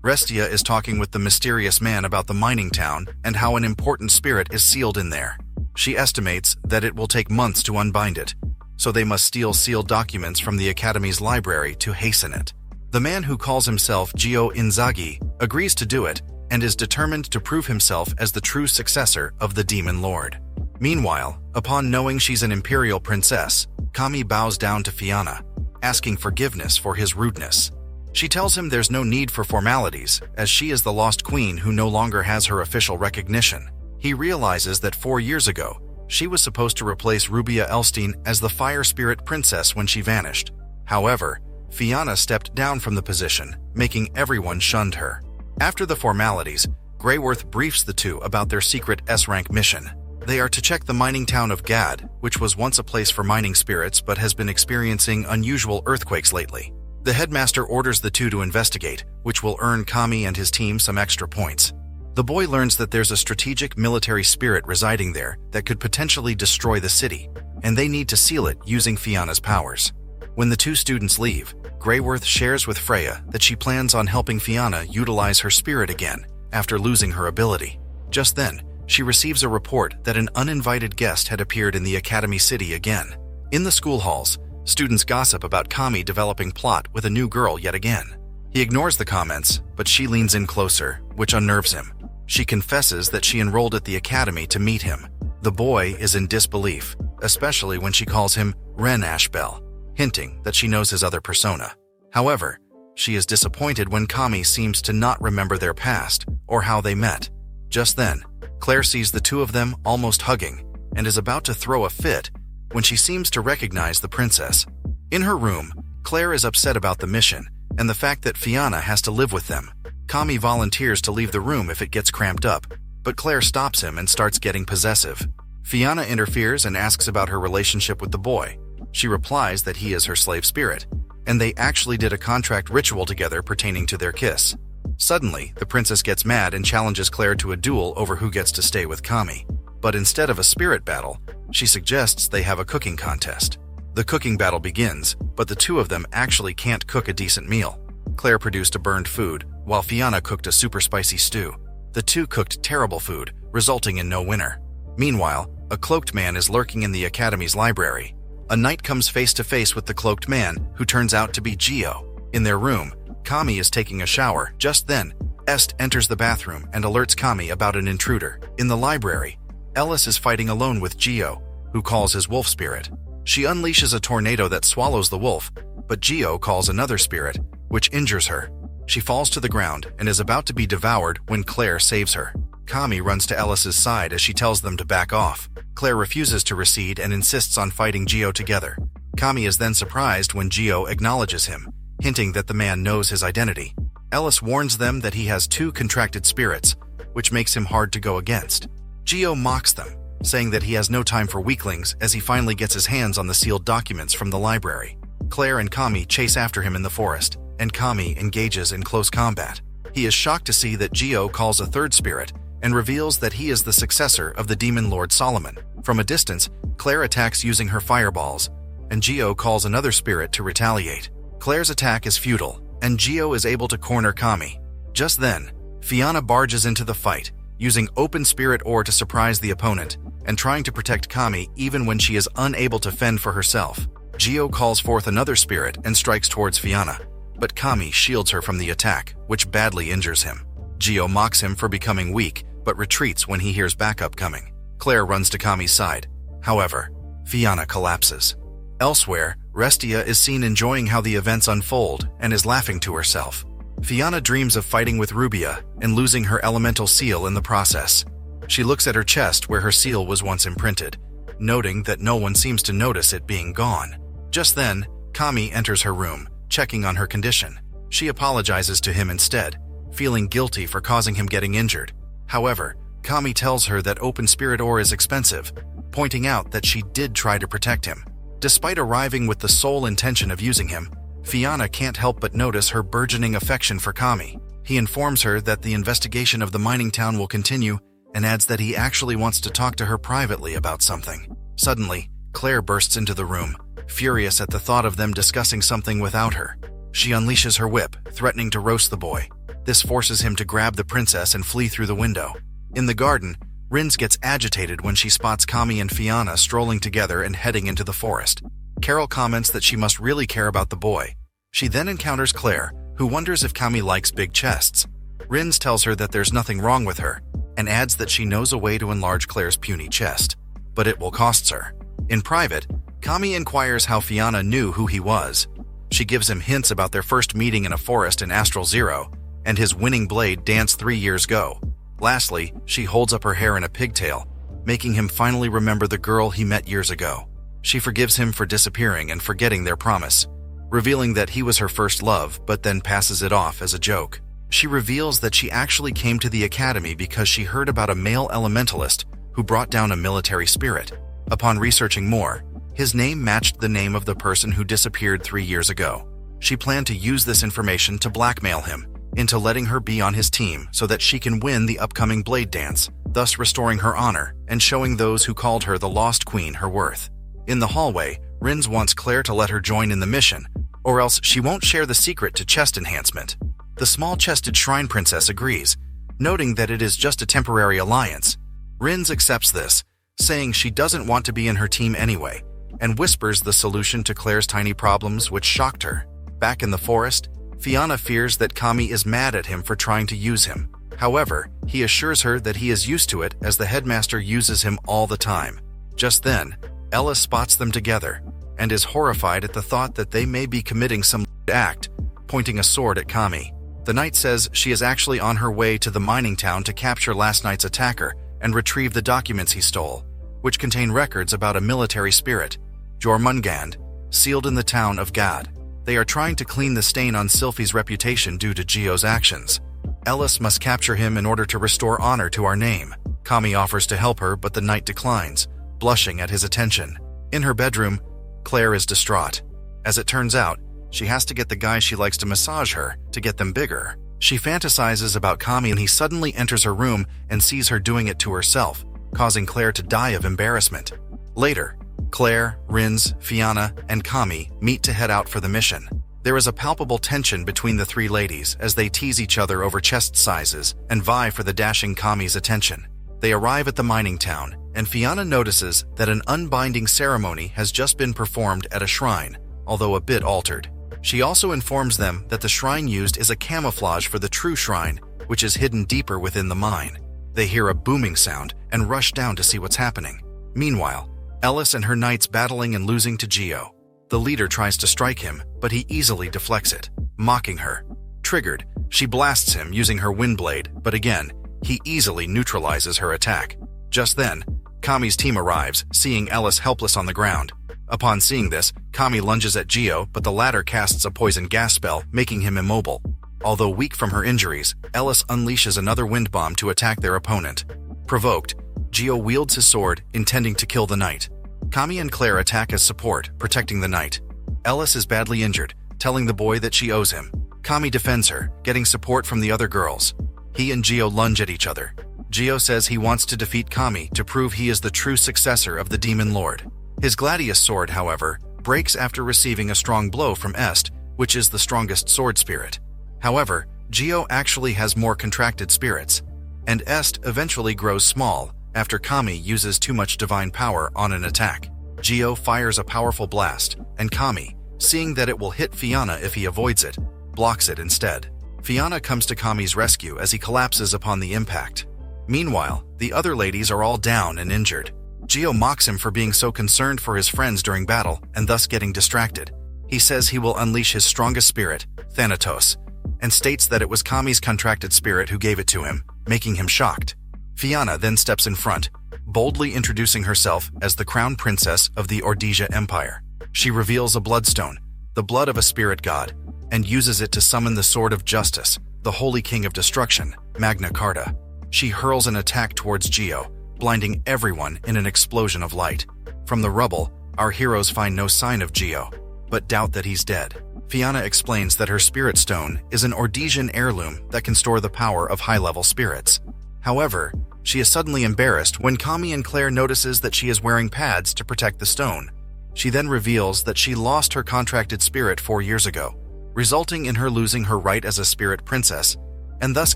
Restia is talking with the mysterious man about the mining town and how an important spirit is sealed in there. She estimates that it will take months to unbind it, so they must steal sealed documents from the Academy's library to hasten it. The man who calls himself Gio Inzaghi agrees to do it and is determined to prove himself as the true successor of the Demon Lord. Meanwhile, upon knowing she's an imperial princess, Kami bows down to Fianna, asking forgiveness for his rudeness. She tells him there's no need for formalities, as she is the lost queen who no longer has her official recognition. He realizes that 4 years ago, she was supposed to replace Rubia Elstein as the Fire Spirit Princess when she vanished. However, Fianna stepped down from the position, making everyone shunned her. After the formalities, Greyworth briefs the two about their secret S-rank mission. They are to check the mining town of Gad, which was once a place for mining spirits but has been experiencing unusual earthquakes lately. The headmaster orders the two to investigate, which will earn Kami and his team some extra points. The boy learns that there's a strategic military spirit residing there that could potentially destroy the city, and they need to seal it using Fianna's powers. When the 2 students leave, Greyworth shares with Freya that she plans on helping Fianna utilize her spirit again after losing her ability. Just then, she receives a report that an uninvited guest had appeared in the Academy City again. In the school halls, students gossip about Kami developing plot with a new girl yet again. He ignores the comments, but she leans in closer, which unnerves him. She confesses that she enrolled at the academy to meet him. The boy is in disbelief, especially when she calls him Ren Ashbel, hinting that she knows his other persona. However, she is disappointed when Kami seems to not remember their past or how they met. Just then, Claire sees the two of them almost hugging, and is about to throw a fit when she seems to recognize the princess. In her room, Claire is upset about the mission and the fact that Fianna has to live with them. Kami volunteers to leave the room if it gets cramped up, but Claire stops him and starts getting possessive. Fianna interferes and asks about her relationship with the boy. She replies that he is her slave spirit, and they actually did a contract ritual together pertaining to their kiss. Suddenly, the princess gets mad and challenges Claire to a duel over who gets to stay with Kami. But instead of a spirit battle, she suggests they have a cooking contest. The cooking battle begins, but the two of them actually can't cook a decent meal. Claire produced a burned food, while Fianna cooked a super spicy stew. The two cooked terrible food, resulting in no winner. Meanwhile, a cloaked man is lurking in the academy's library. A knight comes face to face with the cloaked man, who turns out to be Gio. In their room, Kami is taking a shower. Just then, Est enters the bathroom and alerts Kami about an intruder. In the library, Ellis is fighting alone with Gio, who calls his wolf spirit. She unleashes a tornado that swallows the wolf, but Gio calls another spirit, which injures her. She falls to the ground and is about to be devoured when Claire saves her. Kami runs to Ellis's side as she tells them to back off. Claire refuses to recede and insists on fighting Gio together. Kami is then surprised when Gio acknowledges him, hinting that the man knows his identity. Ellis warns them that he has two contracted spirits, which makes him hard to go against. Gio mocks them, saying that he has no time for weaklings as he finally gets his hands on the sealed documents from the library. Claire and Kami chase after him in the forest, and Kami engages in close combat. He is shocked to see that Gio calls a third spirit and reveals that he is the successor of the demon lord Solomon. From a distance, Claire attacks using her fireballs, and Gio calls another spirit to retaliate. Claire's attack is futile, and Gio is able to corner Kami. Just then, Fianna barges into the fight, using open spirit ore to surprise the opponent, and trying to protect Kami even when she is unable to fend for herself. Gio calls forth another spirit and strikes towards Fianna, but Kami shields her from the attack, which badly injures him. Gio mocks him for becoming weak, but retreats when he hears backup coming. Claire runs to Kami's side. However, Fianna collapses. Elsewhere, Restia is seen enjoying how the events unfold and is laughing to herself. Fianna dreams of fighting with Rubia and losing her elemental seal in the process. She looks at her chest where her seal was once imprinted, noting that no one seems to notice it being gone. Just then, Kami enters her room, checking on her condition. She apologizes to him instead, feeling guilty for causing him getting injured. However, Kami tells her that open spirit ore is expensive, pointing out that she did try to protect him. Despite arriving with the sole intention of using him, Fianna can't help but notice her burgeoning affection for Kami. He informs her that the investigation of the mining town will continue and adds that he actually wants to talk to her privately about something. Suddenly, Claire bursts into the room, furious at the thought of them discussing something without her. She unleashes her whip, threatening to roast the boy. This forces him to grab the princess and flee through the window. In the garden, Rins gets agitated when she spots Kami and Fianna strolling together and heading into the forest. Carol comments that she must really care about the boy. She then encounters Claire, who wonders if Kami likes big chests. Rins tells her that there's nothing wrong with her, and adds that she knows a way to enlarge Claire's puny chest, but it will cost her. In private, Kami inquires how Fianna knew who he was. She gives him hints about their first meeting in a forest in Astral Zero, and his winning blade dance 3 years ago. Lastly, she holds up her hair in a pigtail, making him finally remember the girl he met years ago. She forgives him for disappearing and forgetting their promise, revealing that he was her first love, but then passes it off as a joke. She reveals that she actually came to the academy because she heard about a male elementalist who brought down a military spirit. Upon researching more, his name matched the name of the person who disappeared 3 years ago. She planned to use this information to blackmail him into letting her be on his team so that she can win the upcoming Blade Dance, thus restoring her honor and showing those who called her the Lost Queen her worth. In the hallway, Rins wants Claire to let her join in the mission, or else she won't share the secret to chest enhancement. The small-chested Shrine Princess agrees, noting that it is just a temporary alliance. Rins accepts this, saying she doesn't want to be in her team anyway, and whispers the solution to Claire's tiny problems, which shocked her. Back in the forest, Fianna fears that Kami is mad at him for trying to use him. However, he assures her that he is used to it as the headmaster uses him all the time. Just then, Ella spots them together and is horrified at the thought that they may be committing some act, pointing a sword at Kami. The knight says she is actually on her way to the mining town to capture last night's attacker and retrieve the documents he stole, which contain records about a military spirit, Jormungand, sealed in the town of Gad. They are trying to clean the stain on Sylphie's reputation due to Gio's actions. Ellis must capture him in order to restore honor to our name. Kami offers to help her, but the knight declines, blushing at his attention. In her bedroom, Claire is distraught. As it turns out, she has to get the guy she likes to massage her to get them bigger. She fantasizes about Kami and he suddenly enters her room and sees her doing it to herself, causing Claire to die of embarrassment. Later, Claire, Rins, Fianna, and Kami meet to head out for the mission. There is a palpable tension between the three ladies as they tease each other over chest sizes and vie for the dashing Kami's attention. They arrive at the mining town, and Fianna notices that an unbinding ceremony has just been performed at a shrine, although a bit altered. She also informs them that the shrine used is a camouflage for the true shrine, which is hidden deeper within the mine. They hear a booming sound and rush down to see what's happening. Meanwhile, Ellis and her knights battling and losing to Gio. The leader tries to strike him, but he easily deflects it, mocking her. Triggered, she blasts him using her windblade, but again, he easily neutralizes her attack. Just then, Kami's team arrives, seeing Ellis helpless on the ground. Upon seeing this, Kami lunges at Gio, but the latter casts a poison gas spell, making him immobile. Although weak from her injuries, Ellis unleashes another wind bomb to attack their opponent. Provoked, Gio wields his sword, intending to kill the knight. Kami and Claire attack as support, protecting the knight. Ellis is badly injured, telling the boy that she owes him. Kami defends her, getting support from the other girls. He and Gio lunge at each other. Gio says he wants to defeat Kami to prove he is the true successor of the Demon Lord. His Gladius sword, however, breaks after receiving a strong blow from Est, which is the strongest sword spirit. However, Gio actually has more contracted spirits, and Est eventually grows small after Kami uses too much divine power on an attack. Gio fires a powerful blast, and Kami, seeing that it will hit Fianna if he avoids it, blocks it instead. Fianna comes to Kami's rescue as he collapses upon the impact. Meanwhile, the other ladies are all down and injured. Gio mocks him for being so concerned for his friends during battle and thus getting distracted. He says he will unleash his strongest spirit, Thanatos, and states that it was Kami's contracted spirit who gave it to him, making him shocked. Fianna then steps in front, boldly introducing herself as the crown princess of the Ordesia Empire. She reveals a bloodstone, the blood of a spirit god, and uses it to summon the Sword of Justice, the Holy King of Destruction, Magna Carta. She hurls an attack towards Gio, blinding everyone in an explosion of light. From the rubble, our heroes find no sign of Gio, but doubt that he's dead. Fianna explains that her spirit stone is an Ordesian heirloom that can store the power of high-level spirits. However, she is suddenly embarrassed when Kami and Claire notices that she is wearing pads to protect the stone. She then reveals that she lost her contracted spirit 4 years ago, resulting in her losing her right as a spirit princess, and thus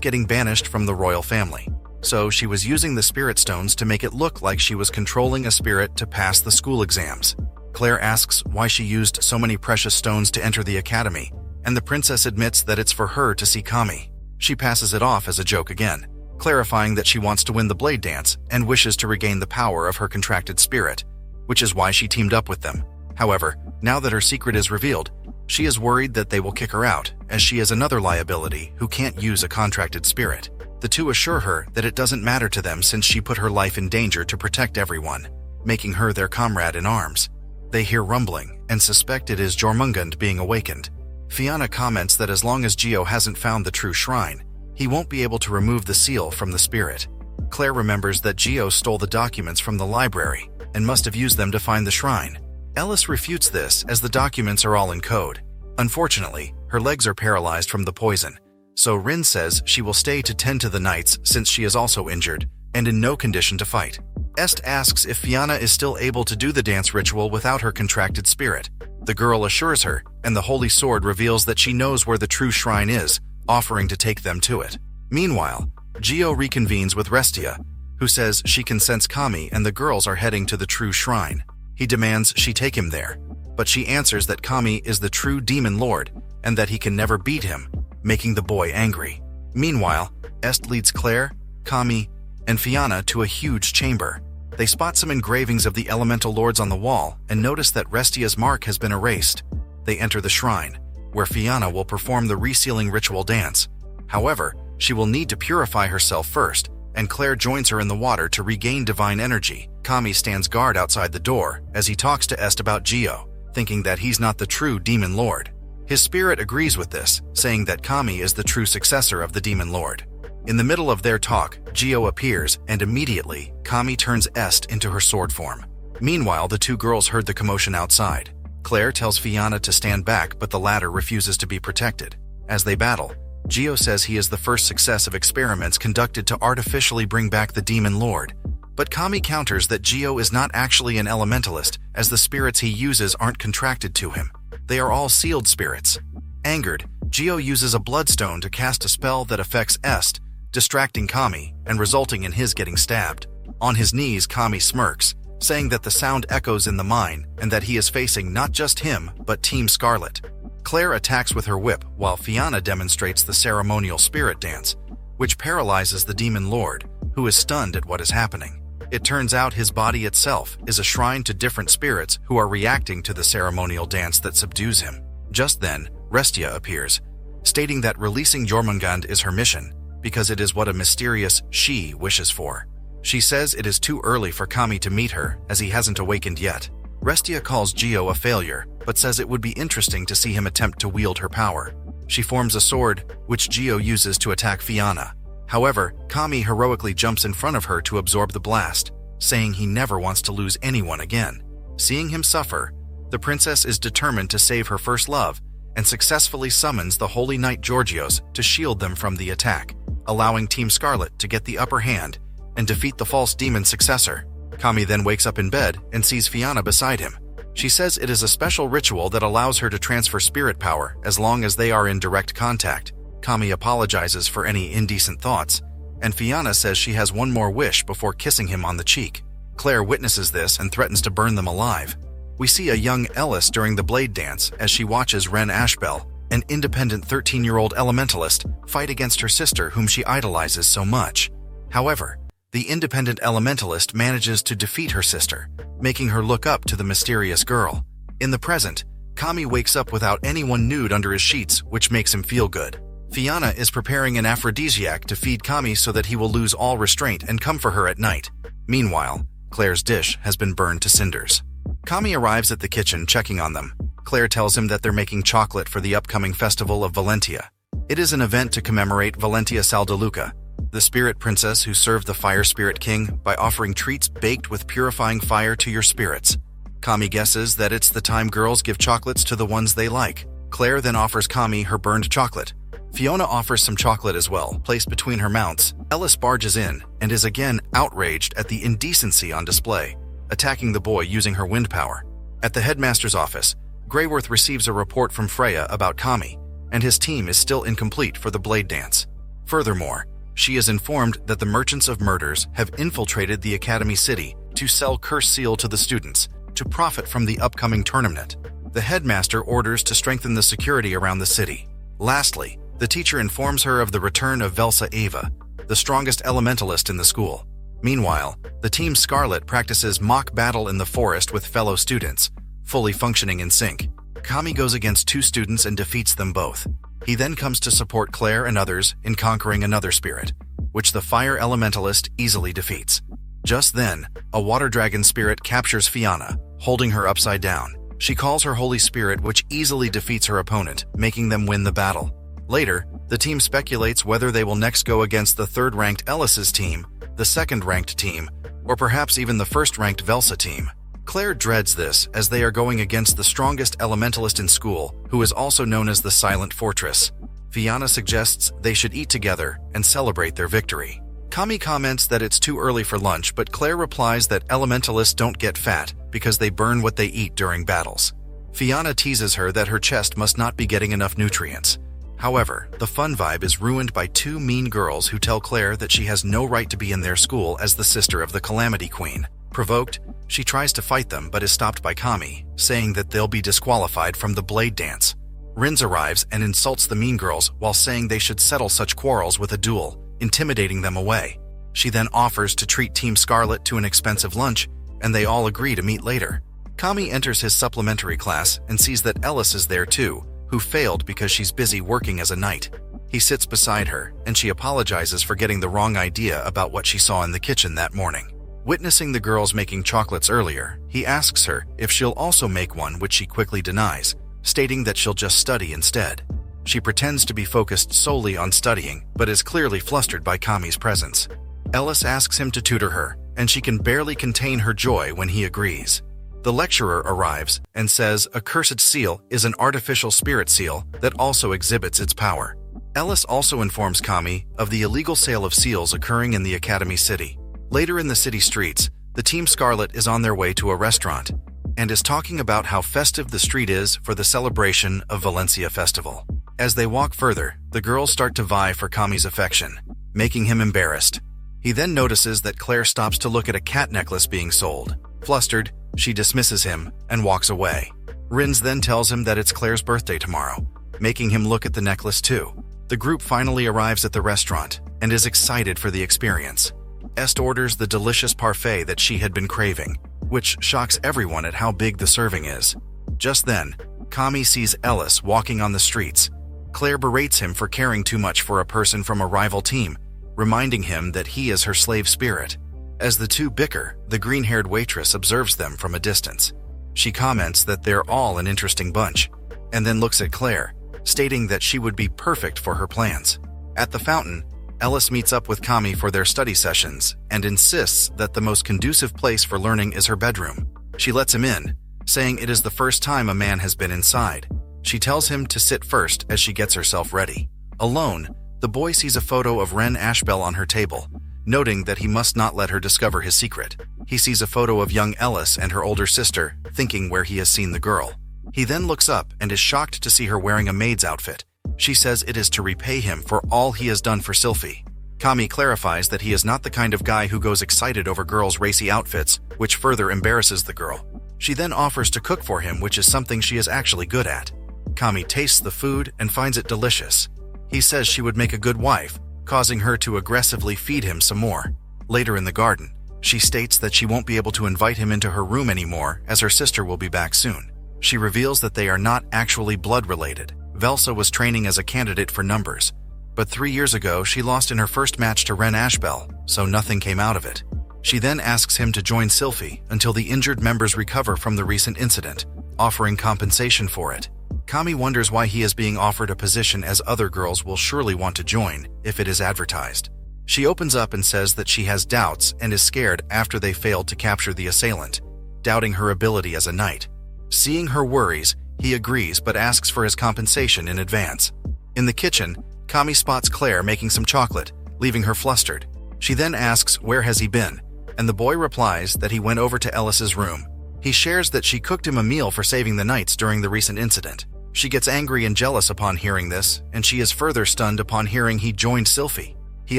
getting banished from the royal family. So she was using the spirit stones to make it look like she was controlling a spirit to pass the school exams. Claire asks why she used so many precious stones to enter the academy, and the princess admits that it's for her to see Kami. She passes it off as a joke again, clarifying that she wants to win the blade dance and wishes to regain the power of her contracted spirit, which is why she teamed up with them. However, now that her secret is revealed, she is worried that they will kick her out, as she is another liability who can't use a contracted spirit. The two assure her that it doesn't matter to them since she put her life in danger to protect everyone, making her their comrade in arms. They hear rumbling and suspect it is Jormungand being awakened. Fianna comments that as long as Gio hasn't found the true shrine, he won't be able to remove the seal from the spirit. Claire remembers that Gio stole the documents from the library and must have used them to find the shrine. Ellis refutes this as the documents are all in code. Unfortunately, her legs are paralyzed from the poison, so Rin says she will stay to tend to the knights since she is also injured and in no condition to fight. Est asks if Fianna is still able to do the dance ritual without her contracted spirit. The girl assures her, and the Holy Sword reveals that she knows where the true shrine is, offering to take them to it. Meanwhile, Gio reconvenes with Restia, who says she can sense Kami and the girls are heading to the true shrine. He demands she take him there, but she answers that Kami is the true demon lord and that he can never beat him, making the boy angry. Meanwhile, Est leads Claire, Kami, and Fianna to a huge chamber. They spot some engravings of the elemental lords on the wall and notice that Restia's mark has been erased. They enter the shrine, where Fianna will perform the resealing ritual dance. However, she will need to purify herself first, and Claire joins her in the water to regain divine energy. Kami stands guard outside the door as he talks to Est about Gio, thinking that he's not the true Demon Lord. His spirit agrees with this, saying that Kami is the true successor of the Demon Lord. In the middle of their talk, Gio appears, and immediately, Kami turns Est into her sword form. Meanwhile, the two girls heard the commotion outside. Claire tells Fianna to stand back, but the latter refuses to be protected. As they battle, Gio says he is the first success of experiments conducted to artificially bring back the Demon Lord. But Kami counters that Gio is not actually an elementalist, as the spirits he uses aren't contracted to him. They are all sealed spirits. Angered, Gio uses a bloodstone to cast a spell that affects Est, distracting Kami and resulting in his getting stabbed. On his knees, Kami smirks, saying that the sound echoes in the mine and that he is facing not just him, but Team Scarlet. Claire attacks with her whip while Fianna demonstrates the ceremonial spirit dance, which paralyzes the Demon Lord, who is stunned at what is happening. It turns out his body itself is a shrine to different spirits who are reacting to the ceremonial dance that subdues him. Just then, Restia appears, stating that releasing Jormungand is her mission, because it is what a mysterious she wishes for. She says it is too early for Kami to meet her, as he hasn't awakened yet. Restia calls Gio a failure, but says it would be interesting to see him attempt to wield her power. She forms a sword, which Gio uses to attack Fianna. However, Kami heroically jumps in front of her to absorb the blast, saying he never wants to lose anyone again. Seeing him suffer, the princess is determined to save her first love and successfully summons the Holy Knight Georgios to shield them from the attack, allowing Team Scarlet to get the upper hand and defeat the false demon successor. Kami then wakes up in bed and sees Fianna beside him. She says it is a special ritual that allows her to transfer spirit power as long as they are in direct contact. Kami apologizes for any indecent thoughts, and Fianna says she has one more wish before kissing him on the cheek. Claire witnesses this and threatens to burn them alive. We see a young Ellis during the blade dance as she watches Ren Ashbel, an independent 13-year-old elementalist, fight against her sister whom she idolizes so much. However, the independent elementalist manages to defeat her sister, making her look up to the mysterious girl. In the present, Kami wakes up without anyone nude under his sheets, which makes him feel good. Fianna is preparing an aphrodisiac to feed Kami so that he will lose all restraint and come for her at night. Meanwhile, Claire's dish has been burned to cinders. Kami arrives at the kitchen checking on them. Claire tells him that they're making chocolate for the upcoming festival of Valentia. It is an event to commemorate Valentia Saldaluca, the spirit princess who served the fire spirit king by offering treats baked with purifying fire to your spirits. Kami guesses that it's the time girls give chocolates to the ones they like. Claire then offers Kami her burned chocolate. Fiona offers some chocolate as well, placed between her mounts. Ellis barges in and is again outraged at the indecency on display, attacking the boy using her wind power. At the headmaster's office, Greyworth receives a report from Freya about Kami, and his team is still incomplete for the blade dance. Furthermore, she is informed that the Merchants of Murders have infiltrated the Academy City to sell Curse Seal to the students to profit from the upcoming tournament. The headmaster orders to strengthen the security around the city. Lastly, the teacher informs her of the return of Velsa Ava, the strongest elementalist in the school. Meanwhile, the Team Scarlet practices mock battle in the forest with fellow students, fully functioning in sync. Kami goes against two students and defeats them both. He then comes to support Claire and others in conquering another spirit, which the fire elementalist easily defeats. Just then, a water dragon spirit captures Fianna, holding her upside down. She calls her Holy Spirit, which easily defeats her opponent, making them win the battle. Later, the team speculates whether they will next go against the third-ranked Ellis's team, the second-ranked team, or perhaps even the first-ranked Velsa team. Claire dreads this as they are going against the strongest elementalist in school, who is also known as the Silent Fortress. Fianna suggests they should eat together and celebrate their victory. Kami comments that it's too early for lunch, but Claire replies that elementalists don't get fat because they burn what they eat during battles. Fianna teases her that her chest must not be getting enough nutrients. However, the fun vibe is ruined by two mean girls who tell Claire that she has no right to be in their school as the sister of the Calamity Queen. Provoked, she tries to fight them but is stopped by Kami, saying that they'll be disqualified from the blade dance. Rins arrives and insults the mean girls while saying they should settle such quarrels with a duel, intimidating them away. She then offers to treat Team Scarlet to an expensive lunch, and they all agree to meet later. Kami enters his supplementary class and sees that Ellis is there too, who failed because she's busy working as a knight. He sits beside her, and she apologizes for getting the wrong idea about what she saw in the kitchen that morning. Witnessing the girls making chocolates earlier, he asks her if she'll also make one, which she quickly denies, stating that she'll just study instead. She pretends to be focused solely on studying, but is clearly flustered by Kami's presence. Ellis asks him to tutor her, and she can barely contain her joy when he agrees. The lecturer arrives and says a cursed seal is an artificial spirit seal that also exhibits its power. Ellis also informs Kami of the illegal sale of seals occurring in the Academy City. Later in the city streets, the Team Scarlet is on their way to a restaurant and is talking about how festive the street is for the celebration of Valencia Festival. As they walk further, the girls start to vie for Kami's affection, making him embarrassed. He then notices that Claire stops to look at a cat necklace being sold. Flustered, she dismisses him and walks away. Rins then tells him that it's Claire's birthday tomorrow, making him look at the necklace too. The group finally arrives at the restaurant and is excited for the experience. Est orders the delicious parfait that she had been craving, which shocks everyone at how big the serving is. Just then, Kami sees Ellis walking on the streets. Claire berates him for caring too much for a person from a rival team, reminding him that he is her slave spirit. As the two bicker, the green-haired waitress observes them from a distance. She comments that they're all an interesting bunch, and then looks at Claire, stating that she would be perfect for her plans. At the fountain, Ellis meets up with Kami for their study sessions and insists that the most conducive place for learning is her bedroom. She lets him in, saying it is the first time a man has been inside. She tells him to sit first as she gets herself ready. Alone, the boy sees a photo of Ren Ashbel on her table, noting that he must not let her discover his secret. He sees a photo of young Ellis and her older sister, thinking where he has seen the girl. He then looks up and is shocked to see her wearing a maid's outfit. She says it is to repay him for all he has done for Sylphie. Kami clarifies that he is not the kind of guy who goes excited over girls' racy outfits, which further embarrasses the girl. She then offers to cook for him, which is something she is actually good at. Kami tastes the food and finds it delicious. He says she would make a good wife, causing her to aggressively feed him some more. Later in the garden, she states that she won't be able to invite him into her room anymore as her sister will be back soon. She reveals that they are not actually blood-related. Velsa was training as a candidate for numbers, but 3 years ago she lost in her first match to Ren Ashbel, so nothing came out of it. She then asks him to join Sylphie until the injured members recover from the recent incident, offering compensation for it. Kami wonders why he is being offered a position as other girls will surely want to join if it is advertised. She opens up and says that she has doubts and is scared after they failed to capture the assailant, doubting her ability as a knight. Seeing her worries, he agrees but asks for his compensation in advance. In the kitchen, Kami spots Claire making some chocolate, leaving her flustered. She then asks where has he been, and the boy replies that he went over to Ellis's room. He shares that she cooked him a meal for saving the knights during the recent incident. She gets angry and jealous upon hearing this, and she is further stunned upon hearing he joined Sylphie. He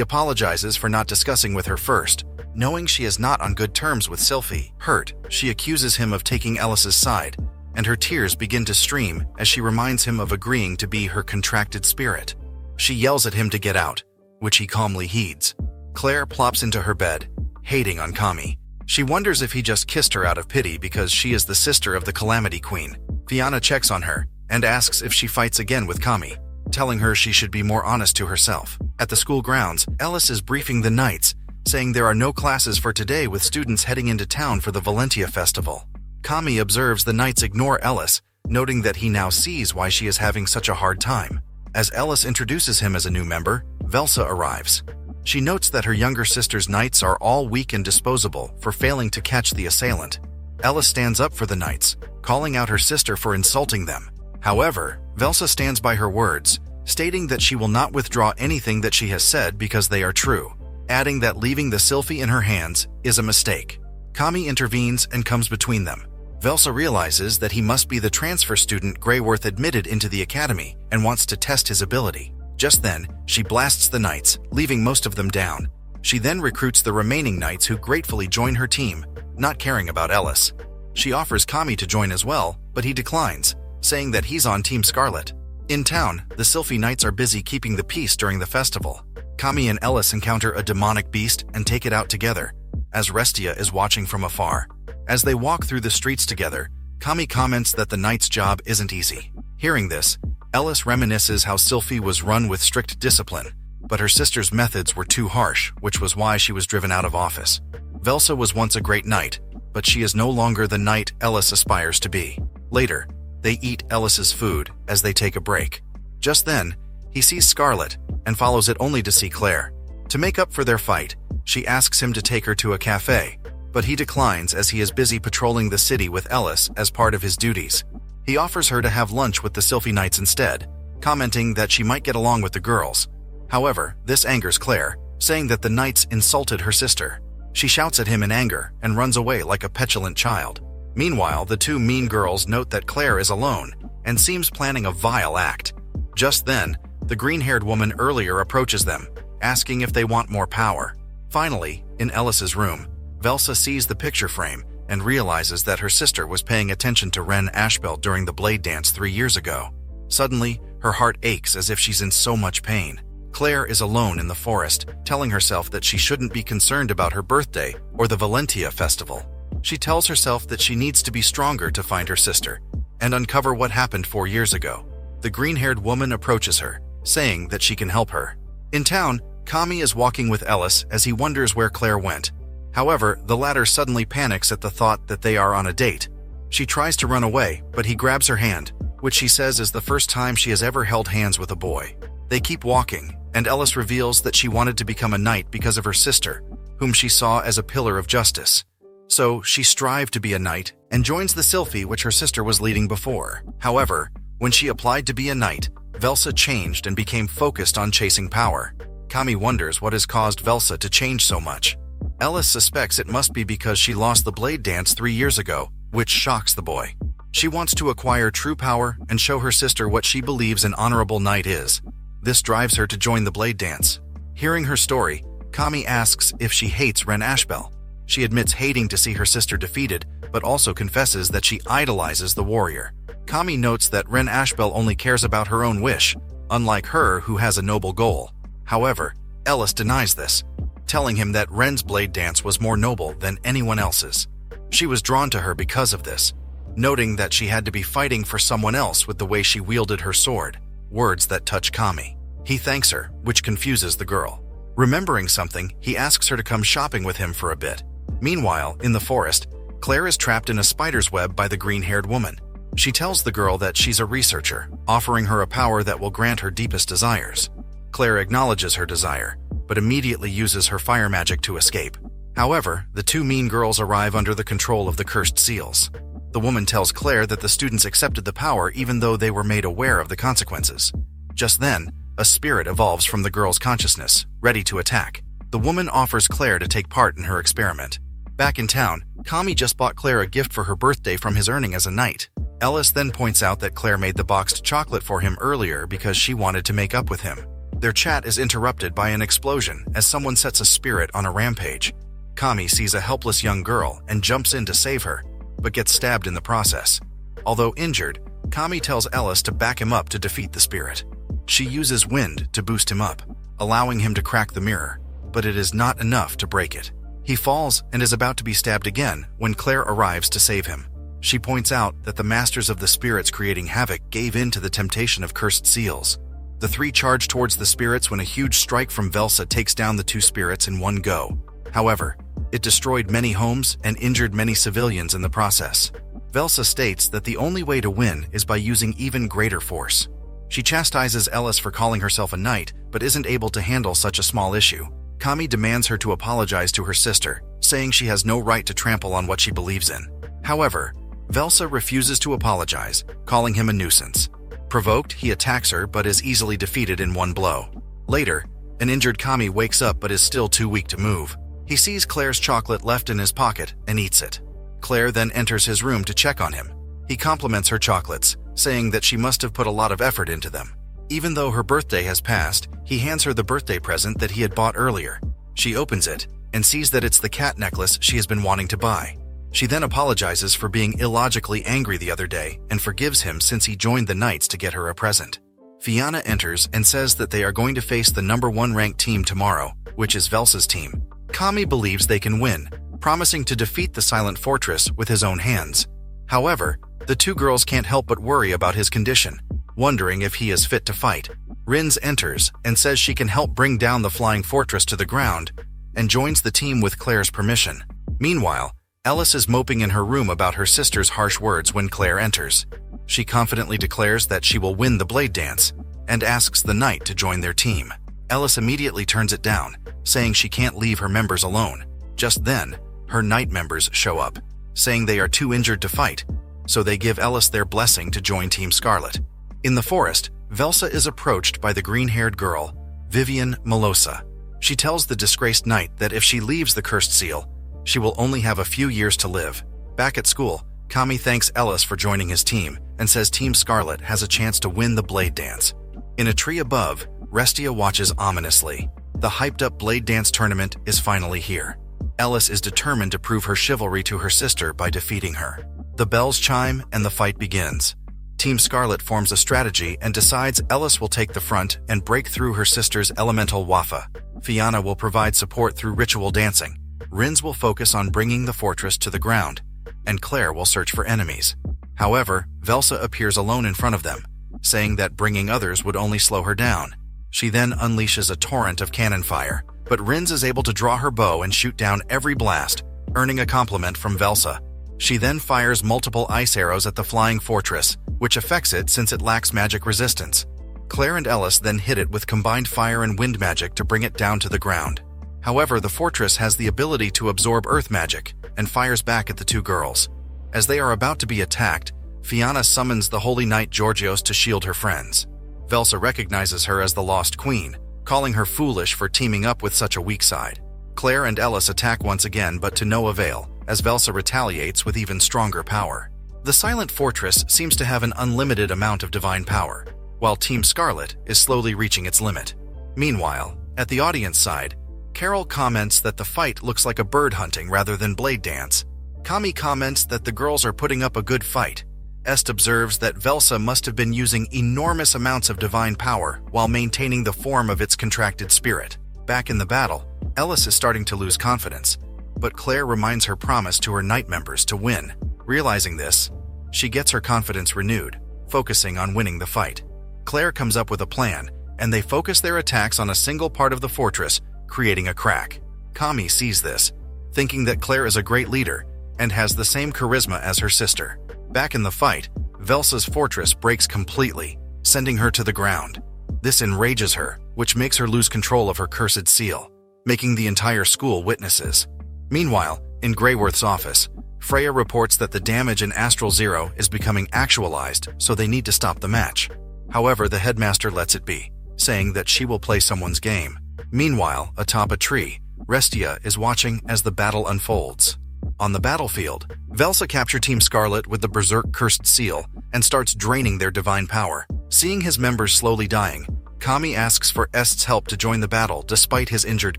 apologizes for not discussing with her first. Knowing she is not on good terms with Sylphie, hurt, she accuses him of taking Ellis's side, and her tears begin to stream as she reminds him of agreeing to be her contracted spirit. She yells at him to get out, which he calmly heeds. Claire plops into her bed, hating on Kami. She wonders if he just kissed her out of pity because she is the sister of the Calamity Queen. Fiona checks on her and asks if she fights again with Kami, telling her she should be more honest to herself. At the school grounds, Ellis is briefing the knights, saying there are no classes for today with students heading into town for the Valentia Festival. Kami observes the knights ignore Ellis, noting that he now sees why she is having such a hard time. As Ellis introduces him as a new member, Velsa arrives. She notes that her younger sister's knights are all weak and disposable for failing to catch the assailant. Ellis stands up for the knights, calling out her sister for insulting them. However, Velsa stands by her words, stating that she will not withdraw anything that she has said because they are true, adding that leaving the Sylphie in her hands is a mistake. Kami intervenes and comes between them. Velsa realizes that he must be the transfer student Greyworth admitted into the academy and wants to test his ability. Just then, she blasts the knights, leaving most of them down. She then recruits the remaining knights who gratefully join her team, not caring about Ellis. She offers Kami to join as well, but he declines, saying that he's on Team Scarlet. In town, the Sylphie Knights are busy keeping the peace during the festival. Kami and Ellis encounter a demonic beast and take it out together, as Restia is watching from afar. As they walk through the streets together, Kami comments that the knight's job isn't easy. Hearing this, Ellis reminisces how Sylphie was run with strict discipline, but her sister's methods were too harsh, which was why she was driven out of office. Velsa was once a great knight, but she is no longer the knight Ellis aspires to be. Later, they eat Ellis's food as they take a break. Just then, he sees Scarlet and follows it only to see Claire. To make up for their fight, she asks him to take her to a cafe, but he declines as he is busy patrolling the city with Ellis as part of his duties. He offers her to have lunch with the Sylphie Knights instead, commenting that she might get along with the girls. However, this angers Claire, saying that the Knights insulted her sister. She shouts at him in anger and runs away like a petulant child. Meanwhile, the two mean girls note that Claire is alone and seems planning a vile act. Just then, the green-haired woman earlier approaches them, asking if they want more power. Finally, in Ellis's room, Velsa sees the picture frame and realizes that her sister was paying attention to Ren Ashbel during the blade dance 3 years ago. Suddenly, her heart aches as if she's in so much pain. Claire is alone in the forest, telling herself that she shouldn't be concerned about her birthday or the Valentia festival. She tells herself that she needs to be stronger to find her sister and uncover what happened 4 years ago. The green-haired woman approaches her, saying that she can help her. In town, Kami is walking with Ellis as he wonders where Claire went. However, the latter suddenly panics at the thought that they are on a date. She tries to run away, but he grabs her hand, which she says is the first time she has ever held hands with a boy. They keep walking, and Ellis reveals that she wanted to become a knight because of her sister, whom she saw as a pillar of justice. So she strived to be a knight and joins the Sylphie which her sister was leading before. However, when she applied to be a knight, Velsa changed and became focused on chasing power. Kami wonders what has caused Velsa to change so much. Ellis suspects it must be because she lost the blade dance 3 years ago, which shocks the boy. She wants to acquire true power and show her sister what she believes an honorable knight is. This drives her to join the blade dance. Hearing her story, Kami asks if she hates Ren Ashbel. She admits hating to see her sister defeated, but also confesses that she idolizes the warrior. Kami notes that Ren Ashbel only cares about her own wish, unlike her who has a noble goal. However, Ellis denies this, telling him that Ren's blade dance was more noble than anyone else's. She was drawn to her because of this, noting that she had to be fighting for someone else with the way she wielded her sword, words that touch Kami. He thanks her, which confuses the girl. Remembering something, he asks her to come shopping with him for a bit. Meanwhile, in the forest, Claire is trapped in a spider's web by the green-haired woman. She tells the girl that she's a researcher, offering her a power that will grant her deepest desires. Claire acknowledges her desire, but immediately uses her fire magic to escape. However, the two mean girls arrive under the control of the cursed seals. The woman tells Claire that the students accepted the power even though they were made aware of the consequences. Just then, a spirit evolves from the girl's consciousness, ready to attack. The woman offers Claire to take part in her experiment. Back in town, Kami just bought Claire a gift for her birthday from his earning as a knight. Ellis then points out that Claire made the boxed chocolate for him earlier because she wanted to make up with him. Their chat is interrupted by an explosion as someone sets a spirit on a rampage. Kami sees a helpless young girl and jumps in to save her, but gets stabbed in the process. Although injured, Kami tells Ellis to back him up to defeat the spirit. She uses wind to boost him up, allowing him to crack the mirror, but it is not enough to break it. He falls and is about to be stabbed again when Claire arrives to save him. She points out that the masters of the spirits creating havoc gave in to the temptation of cursed seals. The three charge towards the spirits when a huge strike from Velsa takes down the two spirits in one go. However, it destroyed many homes and injured many civilians in the process. Velsa states that the only way to win is by using even greater force. She chastises Ellis for calling herself a knight, but isn't able to handle such a small issue. Kami demands her to apologize to her sister, saying she has no right to trample on what she believes in. However, Velsa refuses to apologize, calling him a nuisance. Provoked, he attacks her but is easily defeated in one blow. Later, an injured Kami wakes up but is still too weak to move. He sees Claire's chocolate left in his pocket and eats it. Claire then enters his room to check on him. He compliments her chocolates, saying that she must have put a lot of effort into them. Even though her birthday has passed, he hands her the birthday present that he had bought earlier. She opens it and sees that it's the cat necklace she has been wanting to buy. She then apologizes for being illogically angry the other day and forgives him since he joined the Knights to get her a present. Fianna enters and says that they are going to face the number 1 ranked team tomorrow, which is Velsa's team. Kami believes they can win, promising to defeat the Silent Fortress with his own hands. However, the two girls can't help but worry about his condition. wondering if he is fit to fight. Rinz enters and says she can help bring down the flying fortress to the ground and joins the team with Claire's permission. Meanwhile, Ellis is moping in her room about her sister's harsh words when Claire enters. She confidently declares that she will win the blade dance and asks the knight to join their team. Ellis immediately turns it down, saying she can't leave her members alone. Just then, her knight members show up, saying they are too injured to fight, so they give Ellis their blessing to join Team Scarlet. In the forest, Velsa is approached by the green-haired girl, Vivian Melosa. She tells the disgraced knight that if she leaves the cursed seal, she will only have a few years to live. Back at school, Kami thanks Ellis for joining his team and says Team Scarlet has a chance to win the blade dance. In a tree above, Restia watches ominously. The hyped-up blade dance tournament is finally here. Ellis is determined to prove her chivalry to her sister by defeating her. The bells chime and the fight begins. Team Scarlet forms a strategy and decides Ellis will take the front and break through her sister's elemental Wafa. Fianna will provide support through ritual dancing. Rinz will focus on bringing the fortress to the ground, and Claire will search for enemies. However, Velsa appears alone in front of them, saying that bringing others would only slow her down. She then unleashes a torrent of cannon fire, but Rinz is able to draw her bow and shoot down every blast, earning a compliment from Velsa. She then fires multiple ice arrows at the flying fortress, which affects it since it lacks magic resistance. Claire and Ellis then hit it with combined fire and wind magic to bring it down to the ground. However, the fortress has the ability to absorb earth magic and fires back at the two girls. As they are about to be attacked, Fianna summons the Holy Knight Georgios to shield her friends. Velsa recognizes her as the Lost Queen, calling her foolish for teaming up with such a weak side. Claire and Ellis attack once again, but to no avail, as Velsa retaliates with even stronger power. The Silent Fortress seems to have an unlimited amount of divine power, while Team Scarlet is slowly reaching its limit. Meanwhile, at the audience side, Carol comments that the fight looks like a bird hunting rather than blade dance. Kami comments that the girls are putting up a good fight. Est observes that Velsa must have been using enormous amounts of divine power while maintaining the form of its contracted spirit. Back in the battle, Ellis is starting to lose confidence, but Claire reminds her promise to her knight members to win. Realizing this, she gets her confidence renewed, focusing on winning the fight. Claire comes up with a plan, and they focus their attacks on a single part of the fortress, creating a crack. Kami sees this, thinking that Claire is a great leader and has the same charisma as her sister. Back in the fight, Velsa's fortress breaks completely, sending her to the ground. This enrages her, which makes her lose control of her cursed seal, making the entire school witnesses. Meanwhile, in Greyworth's office, Freya reports that the damage in Astral Zero is becoming actualized, so they need to stop the match. However, the headmaster lets it be, saying that she will play someone's game. Meanwhile, atop a tree, Restia is watching as the battle unfolds. On the battlefield, Velsa captures Team Scarlet with the Berserk Cursed Seal and starts draining their divine power. Seeing his members slowly dying, Kami asks for Est's help to join the battle despite his injured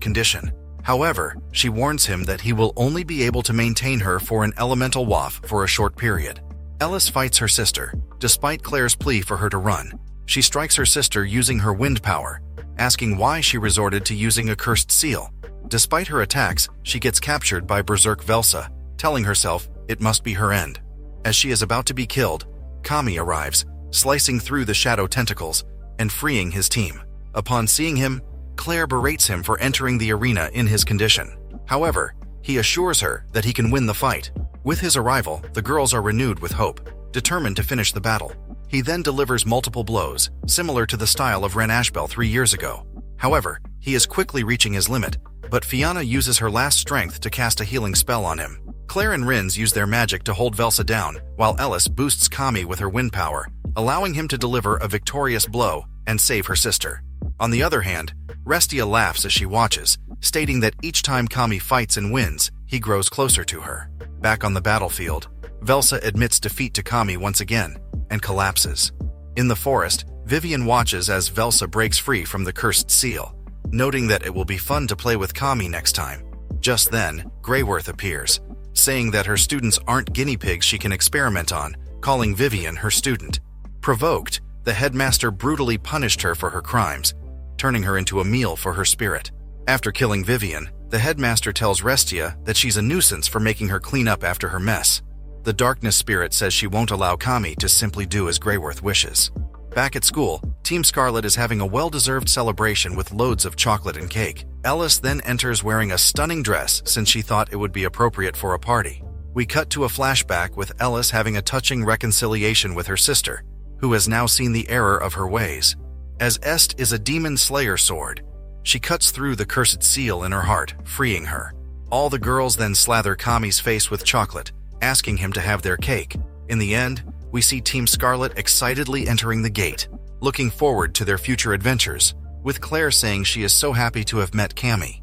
condition. However, she warns him that he will only be able to maintain her for an elemental waff for a short period. Ellis fights her sister, despite Claire's plea for her to run. She strikes her sister using her wind power, asking why she resorted to using a cursed seal. Despite her attacks, she gets captured by Berserk Velsa, telling herself it must be her end. As she is about to be killed, Kami arrives, slicing through the shadow tentacles and freeing his team. Upon seeing him, Claire berates him for entering the arena in his condition. However, he assures her that he can win the fight. With his arrival, the girls are renewed with hope, determined to finish the battle. He then delivers multiple blows, similar to the style of Ren Ashbel 3 years ago. However, he is quickly reaching his limit, but Fianna uses her last strength to cast a healing spell on him. Claire and Rinz use their magic to hold Velsa down, while Ellis boosts Kami with her wind power, allowing him to deliver a victorious blow and save her sister. On the other hand, Restia laughs as she watches, stating that each time Kami fights and wins, he grows closer to her. Back on the battlefield, Velsa admits defeat to Kami once again and collapses. In the forest, Vivian watches as Velsa breaks free from the cursed seal, noting that it will be fun to play with Kami next time. Just then, Greyworth appears, saying that her students aren't guinea pigs she can experiment on, calling Vivian her student. Provoked, the headmaster brutally punished her for her crimes, turning her into a meal for her spirit. After killing Vivian, the headmaster tells Restia that she's a nuisance for making her clean up after her mess. The darkness spirit says she won't allow Kami to simply do as Greyworth wishes. Back at school, Team Scarlet is having a well-deserved celebration with loads of chocolate and cake. Ellis then enters wearing a stunning dress since she thought it would be appropriate for a party. We cut to a flashback with Ellis having a touching reconciliation with her sister, who has now seen the error of her ways. As Est is a demon slayer sword, she cuts through the cursed seal in her heart, freeing her. All the girls then slather Kami's face with chocolate, asking him to have their cake. In the end, we see Team Scarlet excitedly entering the gate, looking forward to their future adventures, with Claire saying she is so happy to have met Kami.